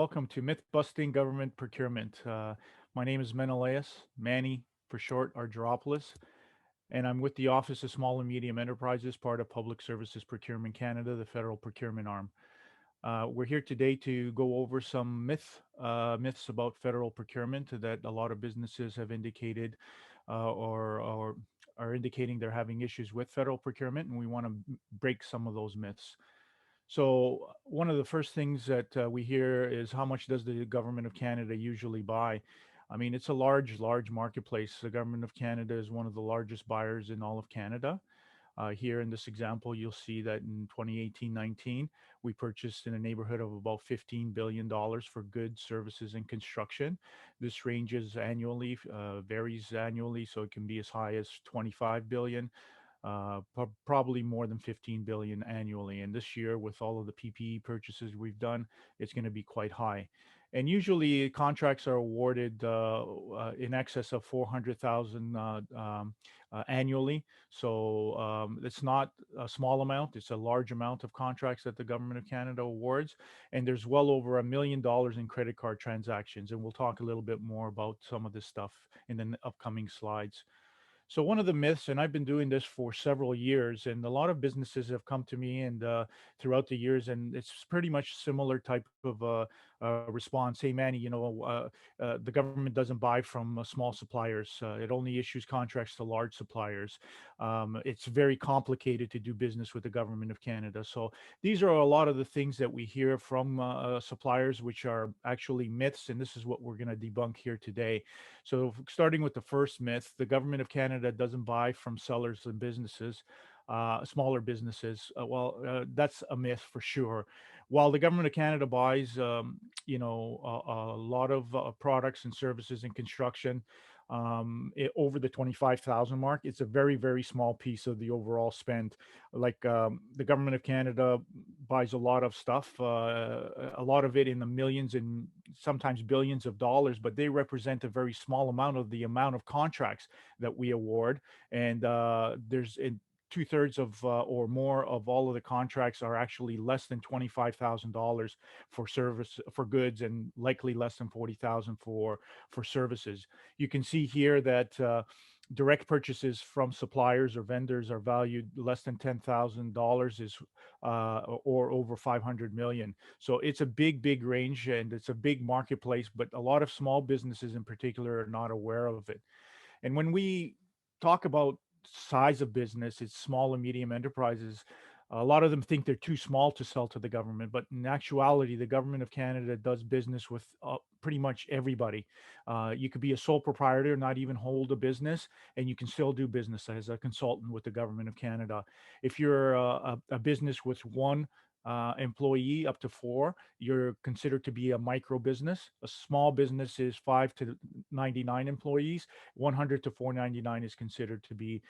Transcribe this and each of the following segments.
welcome to Mythbusting Government Procurement. My name is Menelaus, Manny for short, Argyropoulos, and I'm with the Office of Small and Medium Enterprises, part of Public Services Procurement Canada, the federal procurement arm. We're here today to go over some myths about federal procurement that a lot of businesses have indicated or are indicating they're having issues with federal procurement, and we want to break some of those myths. So one of the first things that we hear is how much does the government of Canada usually buy? I mean, it's a large marketplace. The government of Canada is one of the largest buyers in all of Canada. Here in this example, you'll see that in 2018-19, we purchased in a neighborhood of about $15 billion for goods, services, and construction. This ranges annually, varies annually, so it can be as high as 25 billion, probably more than 15 billion annually. And this year, with all of the PPE purchases we've done, it's going to be quite high. And usually, contracts are awarded in excess of 400,000 annually. So it's not a small amount; it's a large amount of contracts that the government of Canada awards. And there's well over $1 million in credit card transactions. And we'll talk a little bit more about some of this stuff in the upcoming slides. So one of the myths, and I've been doing this for several years, and a lot of businesses have come to me and throughout the years, and it's pretty much similar type of response. Hey, Manny, the government doesn't buy from small suppliers. It only issues contracts to large suppliers. It's very complicated to do business with the government of Canada. So these are a lot of the things that we hear from suppliers, which are actually myths, and this is what we're going to debunk here today. So, starting with the first myth, the government of Canada doesn't buy from sellers and businesses, smaller businesses. That's a myth for sure. While the government of Canada buys, a lot of products and services in construction, over the 25,000 mark, it's a very small piece of the overall spend. Like the government of Canada buys a lot of stuff, a lot of it in the millions and sometimes billions of dollars, but they represent a very small amount of the amount of contracts that we award. And there's in two-thirds of or more of all of the contracts are actually less than $25,000 for service for goods, and likely less than 40,000 for services. You can see here that direct purchases from suppliers or vendors are valued less than $10,000 is or over 500 million. So it's a big range, and it's a big marketplace, but a lot of small businesses in particular are not aware of it. And when we talk about size of business, it's small and medium enterprises. A lot of them think they're too small to sell to the government, but in actuality, the government of Canada does business with pretty much everybody. You could be a sole proprietor, not even hold a business, and you can still do business as a consultant with the government of Canada. If you're a business with one employee up to four, you're considered to be a micro business. A small business is 5 to 99 employees. 100 to 499 is considered to be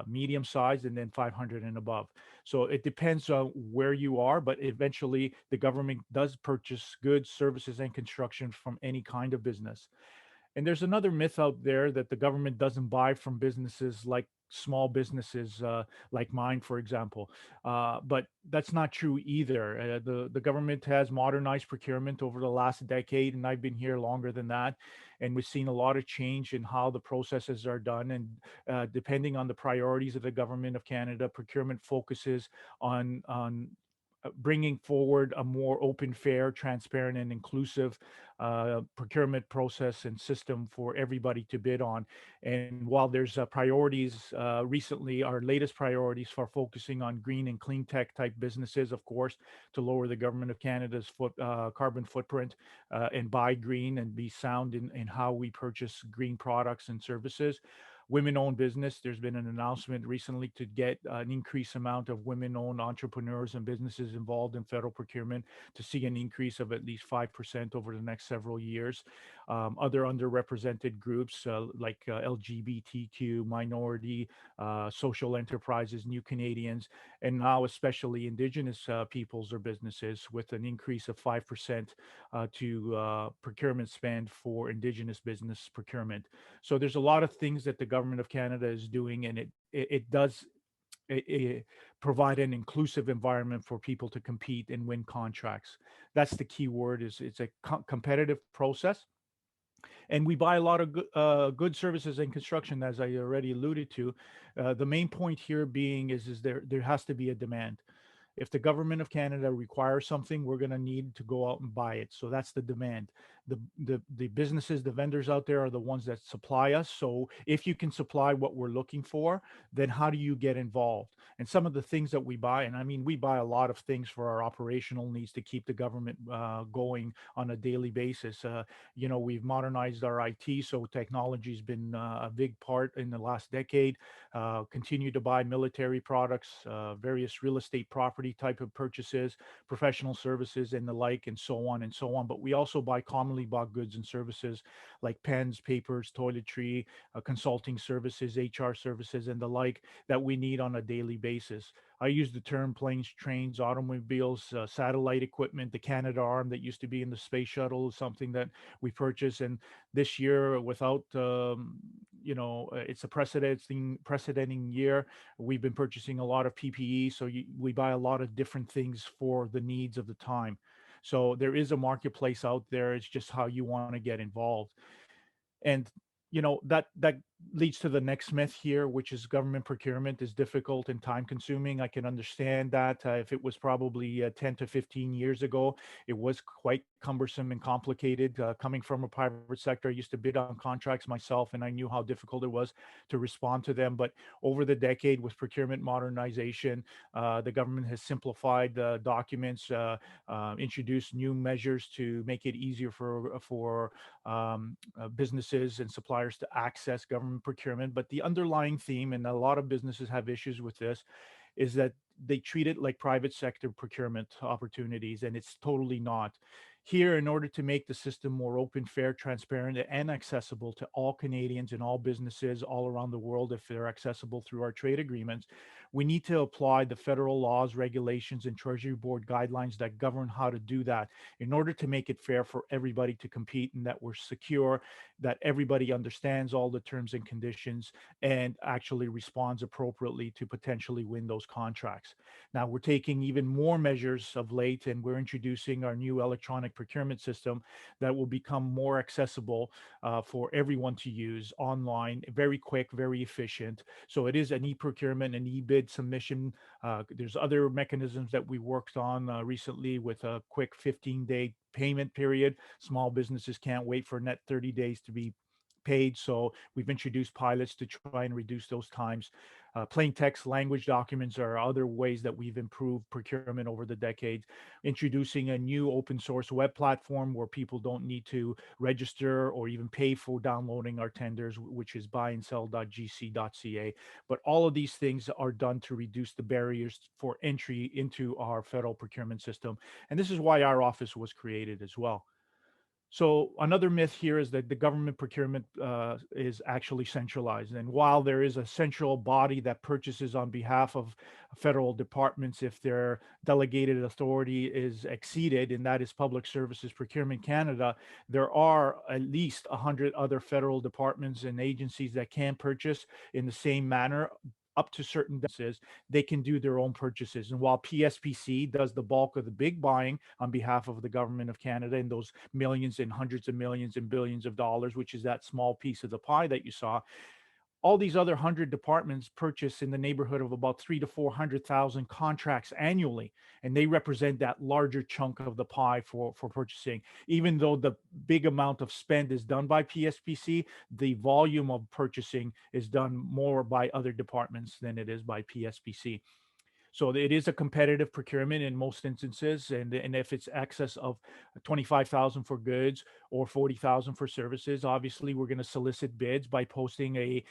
medium sized, and then 500 and above. So it depends on where you are, but eventually the government does purchase goods, services, and construction from any kind of business. And there's another myth out there that the government doesn't buy from businesses like small businesses like mine, for example. But that's not true either. The government has modernized procurement over the last decade, and I've been here longer than that. And we've seen a lot of change in how the processes are done. And depending on the priorities of the government of Canada, procurement focuses on bringing forward a more open, fair, transparent, and inclusive procurement process and system for everybody to bid on. And while there's priorities recently, our latest priorities for focusing on green and clean tech type businesses, of course, to lower the government of Canada's carbon footprint and buy green and be sound in how we purchase green products and services. Women-owned business, there's been an announcement recently to get an increased amount of women-owned entrepreneurs and businesses involved in federal procurement, to see an increase of at least 5% over the next several years. Other underrepresented groups like LGBTQ, minority, social enterprises, new Canadians, and now especially Indigenous peoples or businesses, with an increase of 5% to procurement spend for Indigenous business procurement. So there's a lot of things that the government of Canada is doing, and it does a, provide an inclusive environment for people to compete and win contracts. That's the key word. Is it's a competitive process, and we buy a lot of good services in construction, as I already alluded to. The main point here being is there has to be a demand. If the government of Canada requires something, we're going to need to go out and buy it. So that's the demand. The businesses, the vendors out there are the ones that supply us. So if you can supply what we're looking for, then how do you get involved? And some of the things that we buy, and I mean, we buy a lot of things for our operational needs to keep the government going on a daily basis. We've modernized our IT, so technology's been a big part in the last decade. Continue to buy military products, various real estate property type of purchases, professional services, and the like, and so on and so on. But we also buy commonly bought goods and services like pens, papers, toiletry, consulting services, HR services, and the like that we need on a daily basis. I use the term planes, trains, automobiles, satellite equipment, the Canada Arm that used to be in the space shuttle is something that we purchase. And this year, without it's a precedenting year. We've been purchasing a lot of PPE, so we buy a lot of different things for the needs of the time. So there is a marketplace out there. It's just how you want to get involved. And that leads to the next myth here, which is government procurement is difficult and time consuming. I can understand that. If it was probably 10 to 15 years ago, it was quite cumbersome and complicated. Coming from a private sector, I used to bid on contracts myself, and I knew how difficult it was to respond to them. But over the decade, with procurement modernization, the government has simplified documents, introduced new measures to make it easier for businesses and suppliers to access government procurement. But the underlying theme, and a lot of businesses have issues with this, is that they treat it like private sector procurement opportunities, and it's totally not. Here, in order to make the system more open, fair, transparent, and accessible to all Canadians and all businesses all around the world, if they're accessible through our trade agreements, we need to apply the federal laws, regulations, and Treasury Board guidelines that govern how to do that in order to make it fair for everybody to compete, and that we're secure, that everybody understands all the terms and conditions and actually responds appropriately to potentially win those contracts. Now, we're taking even more measures of late, and we're introducing our new electronic procurement system that will become more accessible for everyone to use online, very quick, very efficient. So it is an e-procurement, an e-bid submission. There's other mechanisms that we worked on recently with a quick 15-day payment period. Small businesses can't wait for net 30 days to be paid. So we've introduced pilots to try and reduce those times. Plain text language documents are other ways that we've improved procurement over the decades. Introducing a new open source web platform where people don't need to register or even pay for downloading our tenders, which is buyindsell.gc.ca. But all of these things are done to reduce the barriers for entry into our federal procurement system. And this is why our office was created as well. So another myth here is that the government procurement is actually centralized. And while there is a central body that purchases on behalf of federal departments if their delegated authority is exceeded, and that is Public Services Procurement Canada, there are at least 100 other federal departments and agencies that can purchase in the same manner up to certain distances. They can do their own purchases. And while PSPC does the bulk of the big buying on behalf of the government of Canada in those millions and hundreds of millions and billions of dollars, which is that small piece of the pie that you saw, all these other 100 departments purchase in the neighborhood of about 300 to 400,000 contracts annually, and they represent that larger chunk of the pie for purchasing. Even though the big amount of spend is done by PSPC, the volume of purchasing is done more by other departments than it is by PSPC. So it is a competitive procurement in most instances, and if it's excess of 25,000 for goods or 40,000 for services, obviously we're going to solicit bids by posting a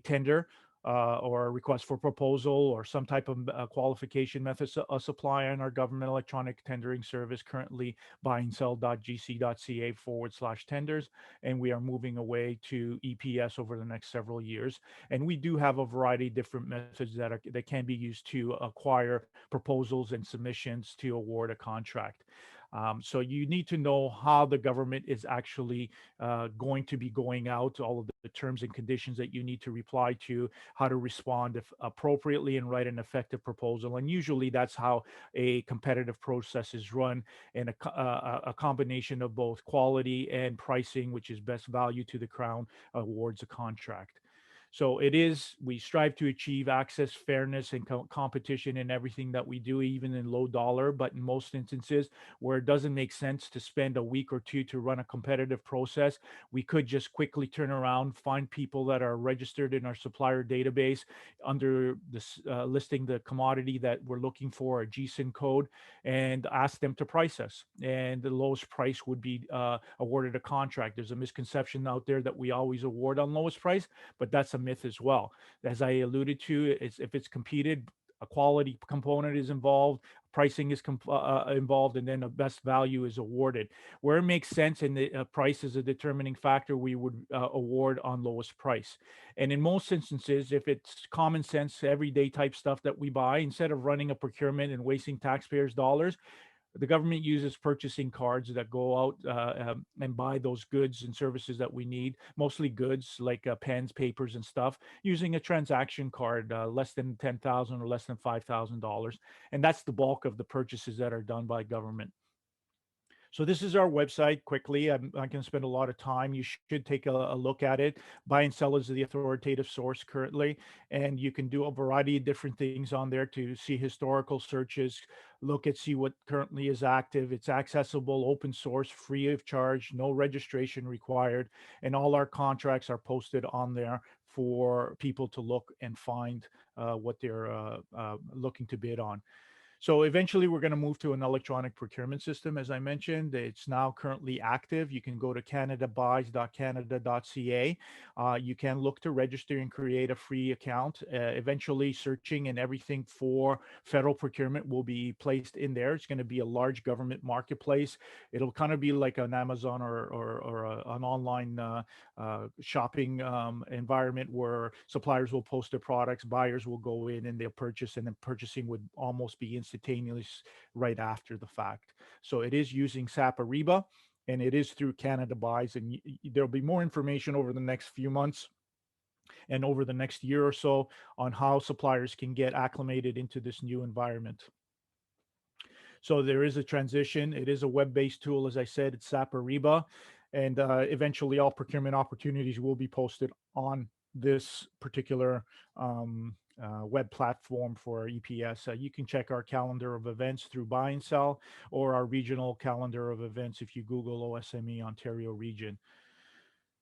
tender or a request for proposal or some type of qualification method supply on our government electronic tendering service, currently buyindsell.gc.ca/tenders, and we are moving away to EPS over the next several years. And we do have a variety of different methods that can be used to acquire proposals and submissions to award a contract. So you need to know how the government is actually going to be going out, all of the terms and conditions that you need to reply to, how to respond if appropriately, and write an effective proposal. And usually that's how a competitive process is run, and a combination of both quality and pricing, which is best value to the crown, awards a contract. So it is, we strive to achieve access, fairness, and competition in everything that we do, even in low dollar. But in most instances where it doesn't make sense to spend a week or two to run a competitive process, we could just quickly turn around, find people that are registered in our supplier database under this, listing the commodity that we're looking for, a GSIN code, and ask them to price us. And the lowest price would be awarded a contract. There's a misconception out there that we always award on lowest price, but that's a myth as well. As I alluded to, it's, if it's competed, a quality component is involved, pricing is involved, and then a best value is awarded. Where it makes sense and the price is a determining factor, we would award on lowest price. And in most instances, if it's common sense, everyday type stuff that we buy, instead of running a procurement and wasting taxpayers' dollars, the government uses purchasing cards that go out and buy those goods and services that we need, mostly goods like pens, papers, and stuff, using a transaction card, less than 10,000 or less than $5,000. And that's the bulk of the purchases that are done by government. So this is our website. Quickly, I'm not going to spend a lot of time. You should take a look at it. Buy and Sell is the authoritative source currently, and you can do a variety of different things on there to see historical searches, look at see what currently is active. It's accessible, open source, free of charge, no registration required, and all our contracts are posted on there for people to look and find what they're looking to bid on. So eventually we're going to move to an electronic procurement system. As I mentioned, it's now currently active. You can go to canadabuys.canada.ca. You can look to register and create a free account. Eventually searching and everything for federal procurement will be placed in there. It's going to be a large government marketplace. It'll kind of be like an Amazon or an online shopping environment where suppliers will post their products, buyers will go in and they'll purchase, and then purchasing would almost be instantaneous right after the fact. So it is using SAP Ariba, and it is through Canada Buys, and there'll be more information over the next few months and over the next year or so on how suppliers can get acclimated into this new environment. So there is a transition. It is a web-based tool. As I said, it's SAP Ariba, and eventually all procurement opportunities will be posted on this particular web platform for our EPS. You can check our calendar of events through Buy and Sell, or our regional calendar of events if you Google OSME Ontario region.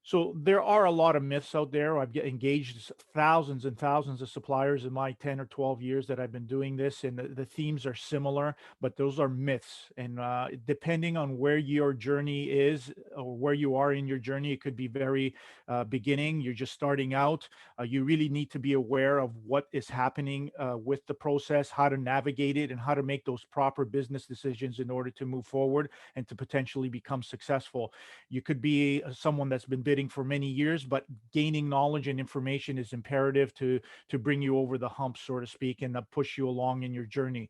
So there are a lot of myths out there. I've engaged thousands and thousands of suppliers in my 10 or 12 years that I've been doing this, and the themes are similar, but those are myths. And depending on where your journey is or where you are in your journey, it could be very beginning. You're just starting out. You really need to be aware of what is happening with the process, how to navigate it, and how to make those proper business decisions in order to move forward and to potentially become successful. You could be someone that's been bidding for many years, but gaining knowledge and information is imperative to bring you over the hump, so to speak, and push you along in your journey.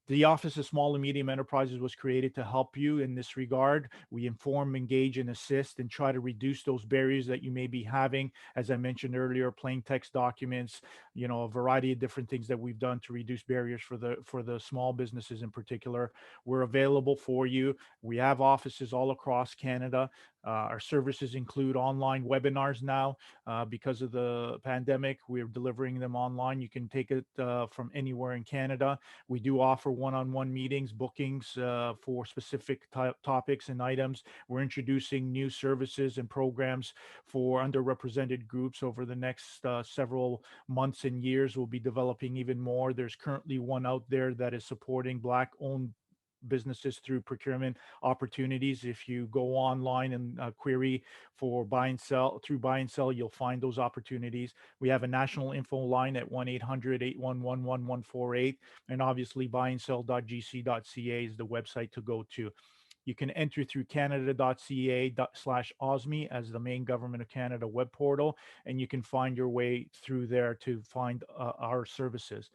The Office of Small and Medium Enterprises was created to help you in this regard. We inform, engage, and assist, and try to reduce those barriers that you may be having. As I mentioned earlier, plain text documents, a variety of different things that we've done to reduce barriers for the small businesses in particular. We're available for you. We have offices all across Canada. Our services include online webinars now. Because of the pandemic, we're delivering them online. You can take it from anywhere in Canada. We do offer one-on-one meetings, bookings for specific topics and items. We're introducing new services and programs for underrepresented groups over the next several months and years. We'll be developing even more. There's currently one out there that is supporting Black-owned businesses through procurement opportunities. If you go online and query for Buy and Sell through Buy and Sell, you'll find those opportunities. We have a national info line at 1-800-811-1148, and obviously buyandsell.gc.ca is the website to go to. You can enter through canada.ca/OSME as the main Government of Canada web portal, and you can find your way through there to find our services.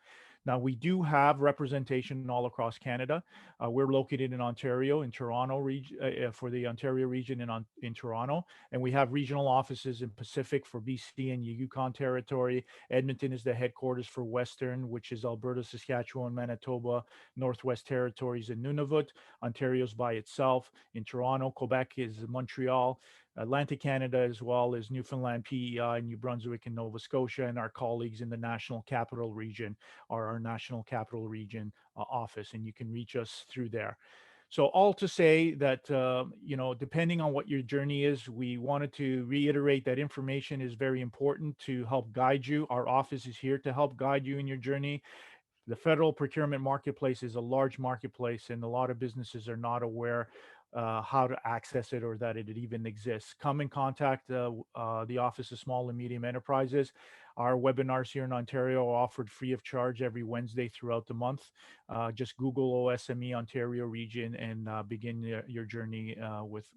Now, we do have representation all across Canada. We're located in Ontario, in Toronto region, for the Ontario region in Toronto, and we have regional offices in Pacific for BC and Yukon Territory. Edmonton is the headquarters for Western, which is Alberta, Saskatchewan, Manitoba, Northwest Territories, and Nunavut. Ontario's by itself. In Toronto, Quebec is Montreal. Atlantic Canada, as well as Newfoundland, PEI, New Brunswick, and Nova Scotia, and our colleagues in the National Capital Region are our National Capital Region office, and you can reach us through there. So all to say that, depending on what your journey is, we wanted to reiterate that information is very important to help guide you. Our office is here to help guide you in your journey. The federal procurement marketplace is a large marketplace, and a lot of businesses are not aware how to access it or that it even exists. Come in contact the Office of Small and Medium Enterprises. Our webinars here in Ontario are offered free of charge every Wednesday throughout the month. Just Google OSME Ontario region and begin your journey with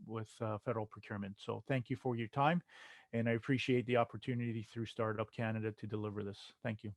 federal procurement. So thank you for your time, and I appreciate the opportunity through Startup Canada to deliver this. Thank you.